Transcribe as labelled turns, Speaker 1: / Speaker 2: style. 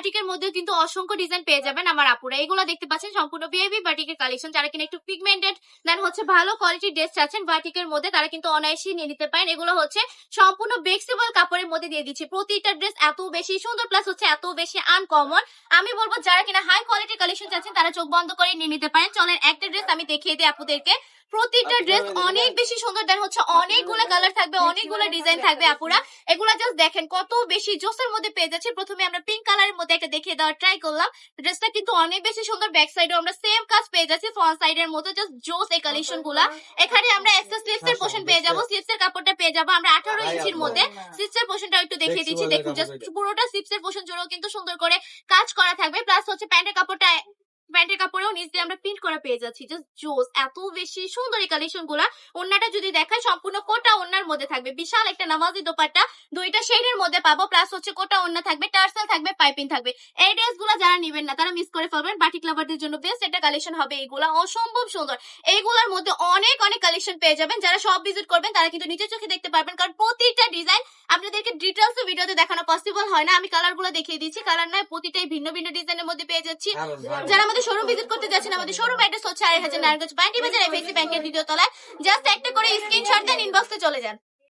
Speaker 1: বাটিকের মধ্যে কিন্তু অসংখ্য ডিজাইন পেয়ে যাবেন আমার আপুরা। এগুলো দেখতে পাচ্ছেন সম্পূর্ণ বেবি বাটিকের কালেকশন। যারা কিনা একটু পিগমেন্টেড দেন হচ্ছে ভালো কোয়ালিটির ড্রেস চাচ্ছেন বাটিকের মধ্যে, তারা কিন্তু অনায়াসেই নিয়ে নিতে পারেন। এগুলো হচ্ছে সম্পূর্ণ ফ্লেক্সিবল কাপড়ের মধ্যে দিয়ে দিচ্ছি। প্রতিটা ড্রেস এত বেশি সুন্দর প্লাস হচ্ছে এত বেশি আনকমন। আমি বলবো যারা কিনা হাই কোয়ালিটির কালেকশন চাচ্ছেন তারা চোখ বন্ধ করে নিয়ে নিতে পারেন। চলেন একটা ড্রেস আমি দেখিয়ে দিই আপুদেরকে। প্রতিটা ড্রেস অনেক বেশি সুন্দর, দেন হচ্ছে অনেকগুলো কালার থাকবে, অনেকগুলো ডিজাইন থাকবে আপুরা। এগুলা জাস্ট দেখেন কত বেশি জোসের মধ্যে পেয়ে যাচ্ছে। প্রথমে আমরা পিঙ্ক কালারের মধ্যে একটা দেখিয়ে দেওয়ার ট্রাই করলাম। ড্রেসটা কিন্তু অনেক বেশি সুন্দর। ব্যাক সাইডেও আমরা সেম কাজ পেয়ে যাচ্ছি ফ্রন্ট সাইডের মধ্যে, জাস্ট জোস এই কালেকশন গুলা। এখানে আমরা এক্সট্রা স্লিভস এর পোর্শন পেয়ে যাবো, স্লিভস এর কাপড়টা পেয়ে যাবো আমরা 18 ইঞ্চির মধ্যে। স্লিভস এর পোর্শনটা একটু দেখিয়ে দিচ্ছি, দেখুন জাস্ট পুরোটা স্লিভস এর পোর্শন জুড়েও কিন্তু সুন্দর করে কাজ করা থাকবে। প্লাস হচ্ছে প্যান্টের কাপড়েও নিচ দিয়ে আমরা প্রিন্ট করা পেয়ে যাচ্ছি। জাস্ট জোস, এত বেশি সুন্দর এই কালেকশন গুলা। ওন্নাটা যদি দেখায় সম্পূর্ণ কোটা ওন্নার মধ্যে থাকবে, বিশাল একটা নামাজি দোপাট্টা দুইটা শেডের মধ্যে পাবো। প্লাস হচ্ছে কোটা ওন্না থাকবে, টার্সেল থাকবে, পাইপিং থাকবে। এই ড্রেস গুলা যারা নিবেন না তারা মিস করে ফেলবেন। বাটিক লাভারদের জন্য বেস্ট একটা কালেকশন হবে এইগুলা, অসম্ভব সুন্দর। এইগুলার মধ্যে অনেক অনেক কালেকশন পেয়ে যাবেন। যারা সব ভিজিট করবেন তারা কিন্তু নিজের চোখে দেখতে পারবেন, কারণ প্রতিটা ডিজাইন আপনাদেরকে ডিটেলস ভিডিওতে দেখানো পসিবল হয় না। আমি কালার গুলো দেখিয়ে দিচ্ছি, কালার নয় প্রতিটাই ভিন্ন ভিন্ন ডিজাইনের মধ্যে পেয়ে যাচ্ছি। যারা আমাদের শোরুম ভিজিট করতে যাচ্ছেন, আমাদের শোরুম অ্যাড্রেস হচ্ছে 4000 নারায়ণগঞ্জ বান্টি বাজার, এফএসি ব্যাংকের দ্বিতীয় তলায়। জাস্ট একটা করে স্ক্রিনশট দেন, ইনবক্সে চলে যান।